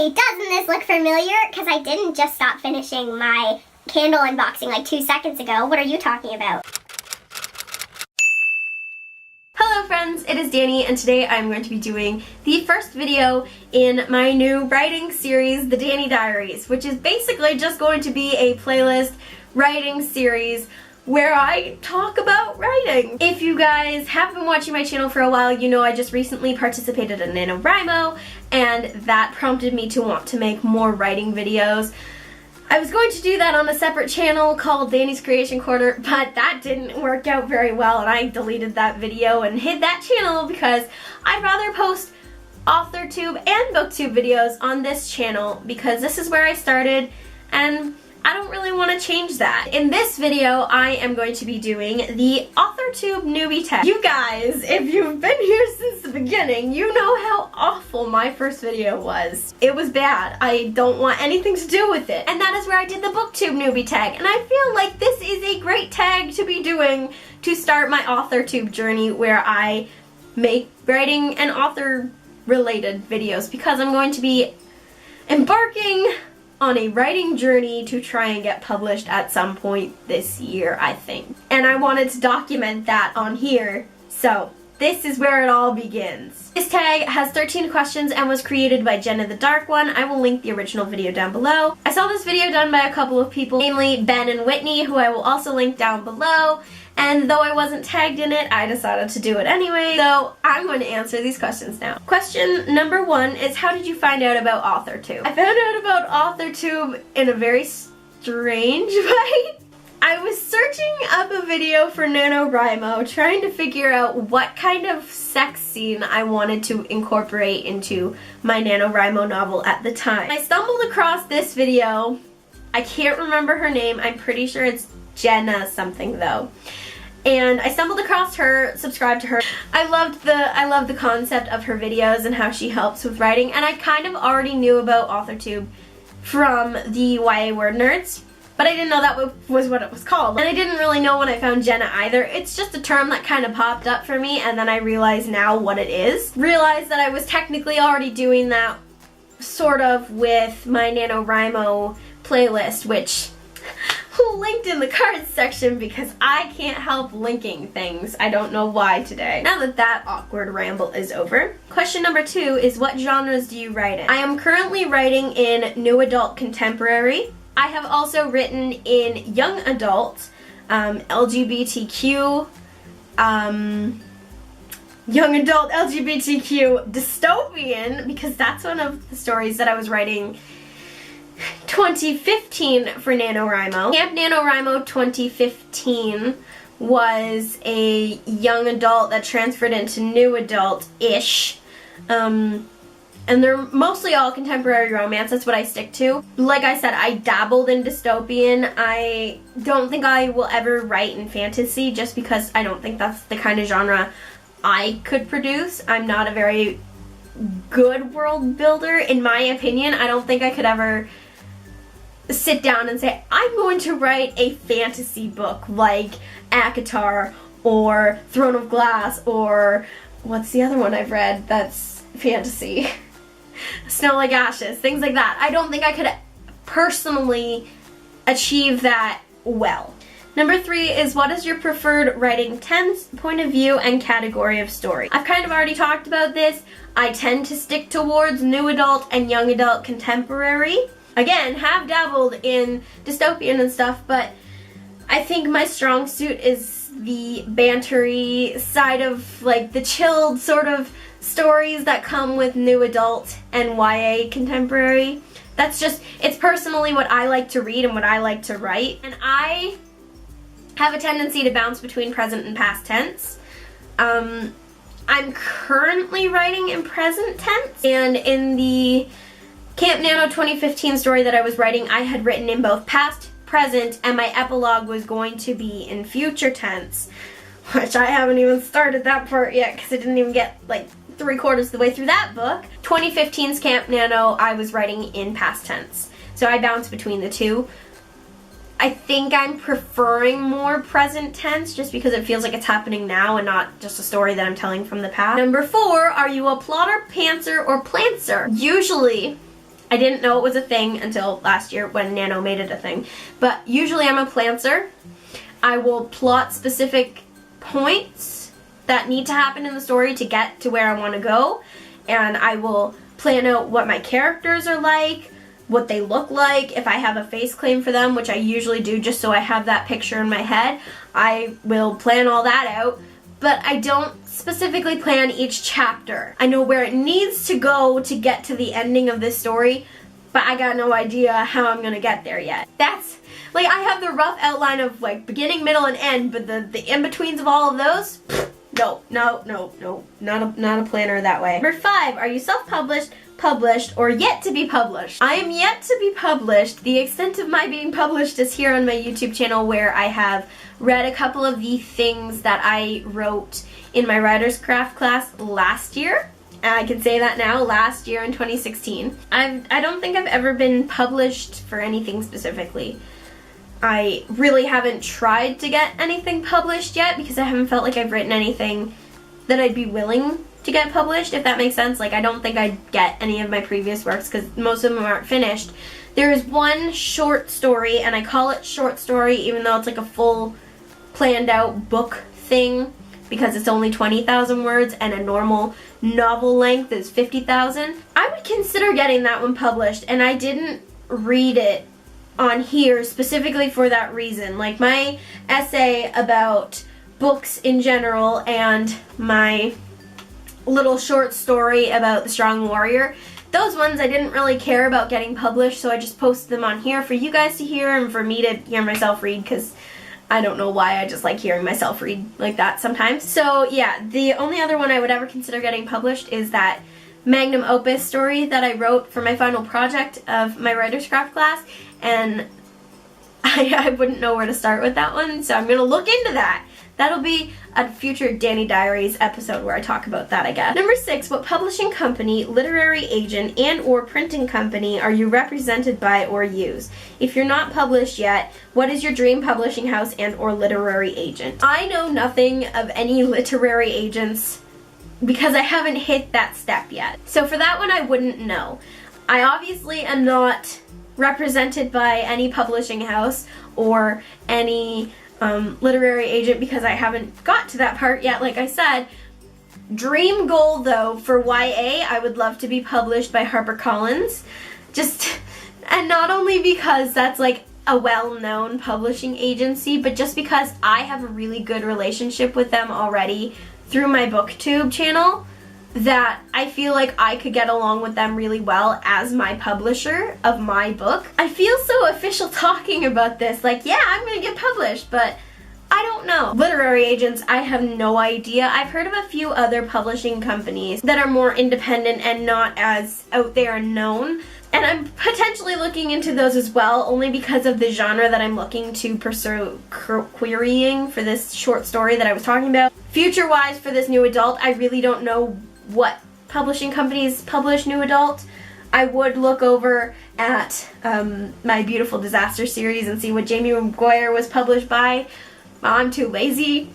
Hey, doesn't this look familiar? Because I didn't just stop finishing my candle unboxing like 2 seconds ago. What are you talking about? Hello friends, it is Danny, and today I'm going to be doing the first video in my new writing series, the Danni Diaries, which is basically just going to be a playlist writing series where I talk about writing. If you guys have been watching my channel for a while, you know I just recently participated in NaNoWriMo, and that prompted me to want to make more writing videos. I was going to do that on a separate channel called Danny's Creation Corner, but that didn't work out very well, and I deleted that video and hid that channel because I'd rather post Authortube and BookTube videos on this channel because this is where I started, and I don't really want to change that. In this video, I am going to be doing the Authortube Newbie Tag. You guys, if you've been here since the beginning, you know how awful my first video was. It was bad. I don't want anything to do with it. And that is where I did the BookTube Newbie Tag. And I feel like this is a great tag to be doing to start my Authortube journey where I make writing and author related videos because I'm going to be embarking on a writing journey to try and get published at some point this year, I think. And I wanted to document that on here, so this is where it all begins. This tag has 13 questions and was created by Jenna the Dark One. I will link the original video down below. I saw this video done by a couple of people, namely Ben and Whitney, who I will also link down below. And though I wasn't tagged in it, I decided to do it anyway. So I'm going to answer these questions now. Question number 1 is, how did you find out about Authortube? I found out about Authortube in a very strange way. I was searching up a video for NaNoWriMo, trying to figure out what kind of sex scene I wanted to incorporate into my NaNoWriMo novel at the time. I stumbled across this video. I can't remember her name. I'm pretty sure it's Jenna something though. And I stumbled across her, subscribed to her. I love the concept of her videos and how she helps with writing, and I kind of already knew about Authortube from the YA Word Nerds, but I didn't know that was what it was called. And I didn't really know when I found Jenna either. It's just a term that kind of popped up for me, and then I realized now what it is. Realized that I was technically already doing that sort of with my NaNoWriMo playlist, which linked in the cards section because I can't help linking things. I don't know why today. Now that that awkward ramble is over, question number 2 is, what genres do you write in? I am currently writing in new adult contemporary. I have also written in young adult, LGBTQ, young adult LGBTQ dystopian, because that's one of the stories that I was writing 2015 for NaNoWriMo. Camp NaNoWriMo 2015 was a young adult that transferred into new adult-ish. And they're mostly all contemporary romance. That's what I stick to. Like I said, I dabbled in dystopian. I don't think I will ever write in fantasy just because I don't think that's the kind of genre I could produce. I'm not a very good world builder, in my opinion. I don't think I could ever sit down and say, I'm going to write a fantasy book like ACOTAR or Throne of Glass, or what's the other one I've read that's fantasy? Snow Like Ashes, things like that. I don't think I could personally achieve that well. Number 3 is, what is your preferred writing tense, point of view, and category of story? I've kind of already talked about this. I tend to stick towards new adult and young adult contemporary. Again, have dabbled in dystopian and stuff, but I think my strong suit is the bantery side of, like, the chilled sort of stories that come with new adult and YA contemporary. That's just, it's personally what I like to read and what I like to write. And I have a tendency to bounce between present and past tense. I'm currently writing in present tense, and in the Camp Nano 2015 story that I was writing, I had written in both past, present, and my epilogue was going to be in future tense, which I haven't even started that part yet because I didn't even get like 3/4 of the way through that book. 2015's Camp Nano, I was writing in past tense, so I bounce between the two. I think I'm preferring more present tense just because it feels like it's happening now and not just a story that I'm telling from the past. Number 4, are you a plotter, pantser, or plantser? Usually, I didn't know it was a thing until last year when Nano made it a thing. But usually I'm a plantser. I will plot specific points that need to happen in the story to get to where I want to go. And I will plan out what my characters are like, what they look like, if I have a face claim for them, which I usually do just so I have that picture in my head. I will plan all that out, but I don't specifically plan each chapter. I know where it needs to go to get to the ending of this story, but I got no idea how I'm gonna get there yet. That's, like, I have the rough outline of, like, beginning, middle, and end, but the in-betweens of all of those, no, not a planner that way. Number 5, are you self-published, published, or yet to be published? I am yet to be published. The extent of my being published is here on my YouTube channel, where I have read a couple of the things that I wrote in my writer's craft class last year. And I can say that now, last year in 2016. I don't think I've ever been published for anything specifically. I really haven't tried to get anything published yet because I haven't felt like I've written anything that I'd be willing to get published, if that makes sense. Like, I don't think I'd get any of my previous works because most of them aren't finished. There is one short story, and I call it short story even though it's like a full planned out book thing because it's only 20,000 words and a normal novel length is 50,000. I would consider getting that one published, and I didn't read it on here specifically for that reason. Like, my essay about books in general and my little short story about the strong warrior, those ones I didn't really care about getting published, so I just posted them on here for you guys to hear and for me to hear myself read, because I don't know why, I just like hearing myself read like that sometimes. So yeah, the only other one I would ever consider getting published is that magnum opus story that I wrote for my final project of my writer's craft class, and I wouldn't know where to start with that one, so I'm gonna look into that. That'll be a future Danni Diaries episode where I talk about that, I guess. Number 6, what publishing company, literary agent, and or printing company are you represented by or use? If you're not published yet, what is your dream publishing house and or literary agent? I know nothing of any literary agents because I haven't hit that step yet. So for that one, I wouldn't know. I obviously am not represented by any publishing house or any literary agent because I haven't got to that part yet, like I said. Dream goal though, for YA, I would love to be published by HarperCollins. And not only because that's like a well-known publishing agency, but just because I have a really good relationship with them already through my BookTube channel, that I feel like I could get along with them really well as my publisher of my book. I feel so official talking about this, like, yeah, I'm gonna get published, but I don't know. Literary agents, I have no idea. I've heard of a few other publishing companies that are more independent and not as out there and known, and I'm potentially looking into those as well, only because of the genre that I'm looking to pursue querying for this short story that I was talking about. Future-wise, for this new adult, I really don't know what publishing companies publish new adult. I would look over at my Beautiful Disaster series and see what Jamie McGuire was published by. I'm too lazy.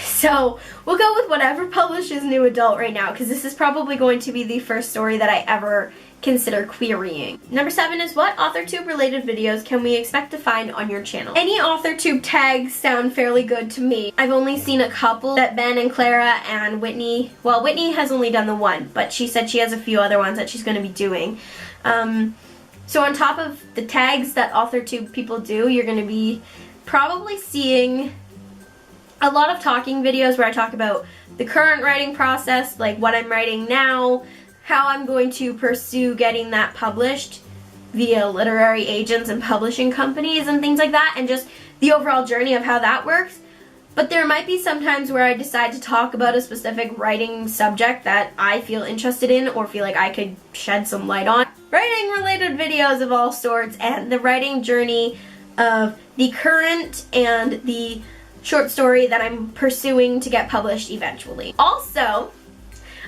So we'll go with whatever publishes new adult right now, because this is probably going to be the first story that I ever consider querying. Number 7 is, what AuthorTube related videos can we expect to find on your channel? Any AuthorTube tags sound fairly good to me. I've only seen a couple that Ben and Clara and Whitney, well, Whitney has only done the one, but she said she has a few other ones that she's going to be doing. So on top of the tags that AuthorTube people do, you're going to be probably seeing a lot of talking videos where I talk about the current writing process, like what I'm writing now, how I'm going to pursue getting that published via literary agents and publishing companies and things like that, and just the overall journey of how that works. But there might be some times where I decide to talk about a specific writing subject that I feel interested in or feel like I could shed some light on. Writing related videos of all sorts and the writing journey of the current and the short story that I'm pursuing to get published eventually. Also,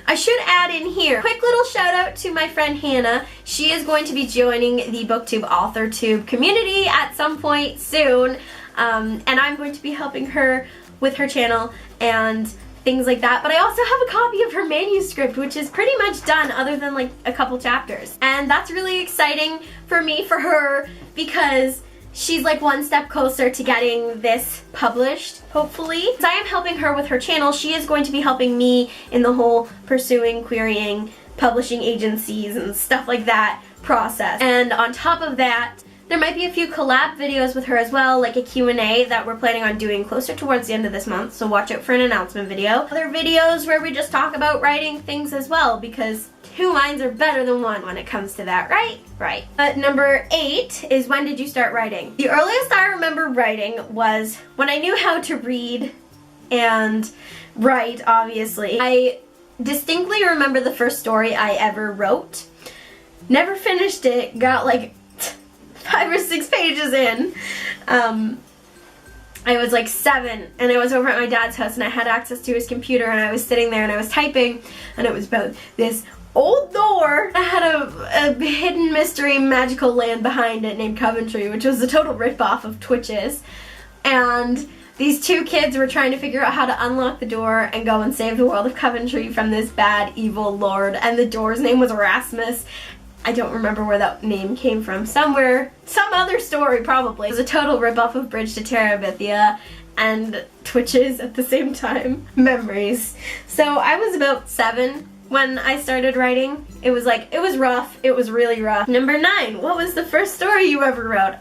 I should add in here, quick little shout out to my friend Hannah. She is going to be joining the BookTube Authortube community at some point soon, and I'm going to be helping her with her channel and things like that. But I also have a copy of her manuscript, which is pretty much done other than like a couple chapters. And that's really exciting for me, for her, because she's like one step closer to getting this published, hopefully. As I am helping her with her channel, she is going to be helping me in the whole pursuing, querying, publishing agencies and stuff like that process. And on top of that, there might be a few collab videos with her as well, like a Q&A that we're planning on doing closer towards the end of this month, so watch out for an announcement video. Other videos where we just talk about writing things as well, because 2 minds are better than 1 when it comes to that, right? Right. Number 8 is, when did you start writing? The earliest I remember writing was when I knew how to read and write, obviously. I distinctly remember the first story I ever wrote. Never finished it, got like 5 or 6 pages in. I was like 7 and I was over at my dad's house and I had access to his computer and I was sitting there and I was typing, and it was about this old door that had a hidden mystery magical land behind it named Coventry, which was a total ripoff of Twitch's. And these 2 kids were trying to figure out how to unlock the door and go and save the world of Coventry from this bad, evil lord. And the door's name was Erasmus. I don't remember where that name came from. Somewhere, some other story probably. It was a total ripoff of Bridge to Terabithia and Twitches at the same time. Memories. So I was about 7 when I started writing. It was rough. It was really rough. Number 9, what was the first story you ever wrote?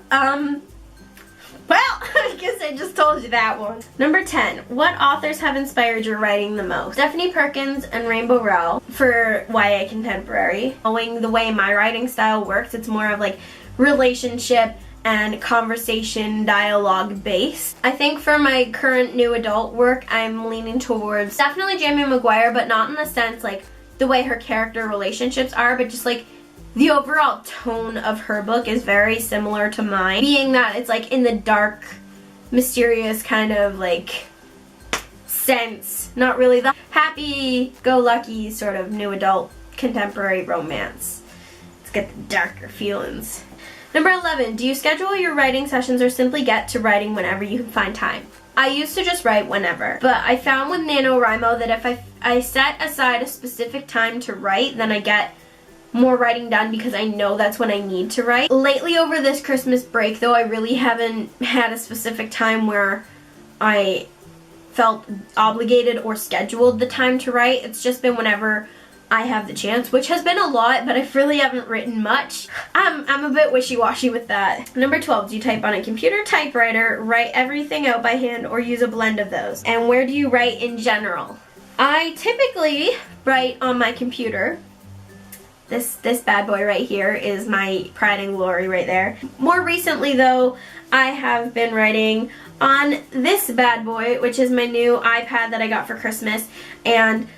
Well, I guess I just told you that one. Number 10, what authors have inspired your writing the most? Stephanie Perkins and Rainbow Rowell for YA contemporary. Knowing the way my writing style works, it's more of like relationship and conversation dialogue based. I think for my current new adult work, I'm leaning towards definitely Jamie McGuire, but not in the sense like the way her character relationships are, but just like the overall tone of her book is very similar to mine, being that it's like in the dark, mysterious kind of like sense, not really the happy-go-lucky sort of new adult contemporary romance. Let's get the darker feelings. Number 11, do you schedule your writing sessions or simply get to writing whenever you can find time? I used to just write whenever, but I found with NaNoWriMo that if I set aside a specific time to write, then I get more writing done because I know that's when I need to write. Lately over this Christmas break though, I really haven't had a specific time where I felt obligated or scheduled the time to write. It's just been whenever I have the chance, which has been a lot, but I really haven't written much. I'm a bit wishy-washy with that. Number 12, do you type on a computer, typewriter, write everything out by hand, or use a blend of those? And where do you write in general? I typically write on my computer. This bad boy right here is my pride and glory right there. More recently though, I have been writing on this bad boy, which is my new iPad that I got for Christmas, and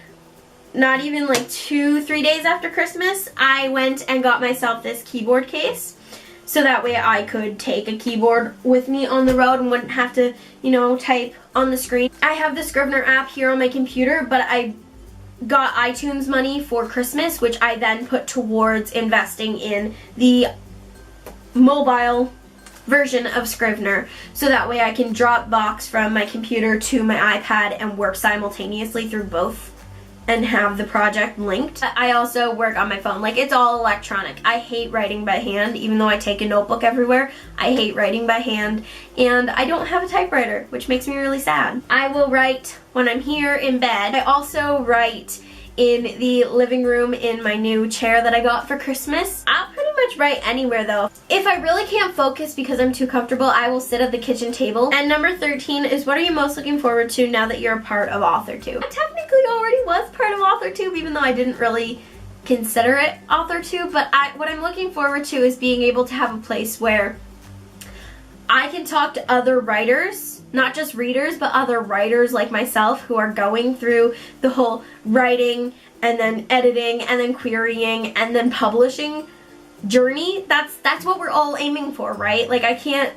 not even like 2-3 days after Christmas, I went and got myself this keyboard case, so that way I could take a keyboard with me on the road and wouldn't have to, you know, type on the screen. I have the Scrivener app here on my computer, but I got iTunes money for Christmas, which I then put towards investing in the mobile version of Scrivener, so that way I can Dropbox from my computer to my iPad and work simultaneously through both and have the project linked. I also work on my phone. Like, it's all electronic. I hate writing by hand, even though I take a notebook everywhere. I hate writing by hand, and I don't have a typewriter, which makes me really sad. I will write when I'm here in bed. I also write in the living room in my new chair that I got for Christmas. I'll pretty much write anywhere though. If I really can't focus because I'm too comfortable, I will sit at the kitchen table. And number 13 is, what are you most looking forward to now that you're a part of Authortube? I technically already was part of Authortube, even though I didn't really consider it Authortube, but what I'm looking forward to is being able to have a place where I can talk to other writers, not just readers, but other writers like myself who are going through the whole writing and then editing and then querying and then publishing journey. That's what we're all aiming for, right? Like, I can't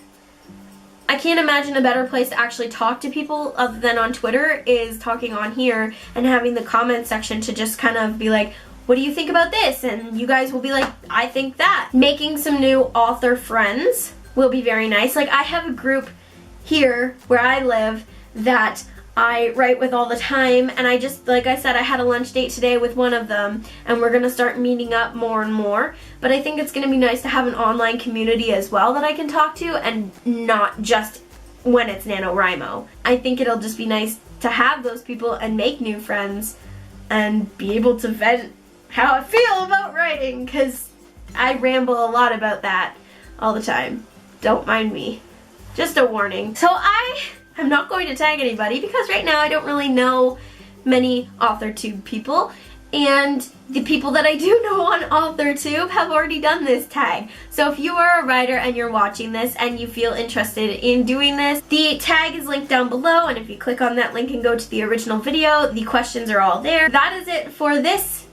imagine a better place to actually talk to people other than on Twitter is talking on here and having the comment section to just kind of be like, what do you think about this? And you guys will be like, I think that. Making some new author friends will be very nice. Like, I have a group here where I live that I write with all the time, and I just, like I said, I had a lunch date today with one of them, and we're gonna start meeting up more and more. But I think it's gonna be nice to have an online community as well that I can talk to, and not just when it's NaNoWriMo. I think it'll just be nice to have those people and make new friends and be able to vent how I feel about writing, because I ramble a lot about that all the time. Don't mind me. Just a warning. So I'm not going to tag anybody because right now I don't really know many Authortube people, and the people that I do know on Authortube have already done this tag. So if you are a writer and you're watching this and you feel interested in doing this, the tag is linked down below, and if you click on that link and go to the original video, the questions are all there. That is it for this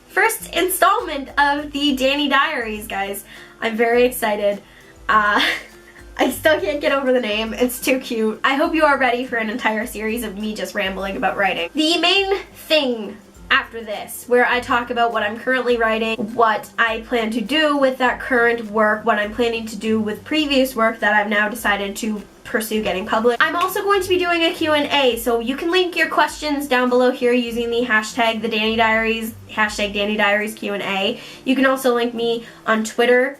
first installment of the Danni Diaries, guys. I'm very excited. I still can't get over the name. It's too cute. I hope you are ready for an entire series of me just rambling about writing. The main thing after this, where I talk about what I'm currently writing, what I plan to do with that current work, what I'm planning to do with previous work that I've now decided to pursue getting published. I'm also going to be doing a Q&A, so you can link your questions down below here using the hashtag #TheDanniDiaries, hashtag Danni Diaries Q&A. You can also link me on Twitter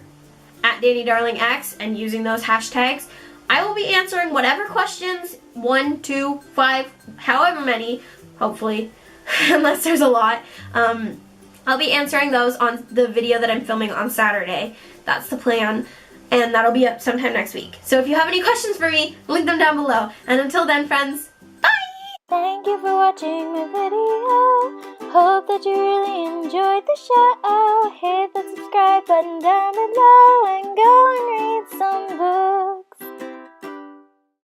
at DanniDarlingX, and using those hashtags, I will be answering whatever questions, 1, 2, 5, however many, hopefully, unless there's a lot. I'll be answering those on the video that I'm filming on Saturday. That's the plan, and that'll be up sometime next week. So if you have any questions for me, link them down below. And until then, friends, bye! Thank you for watching my video. Hope that you really enjoyed the show. Hit the subscribe button down below and go and read some books.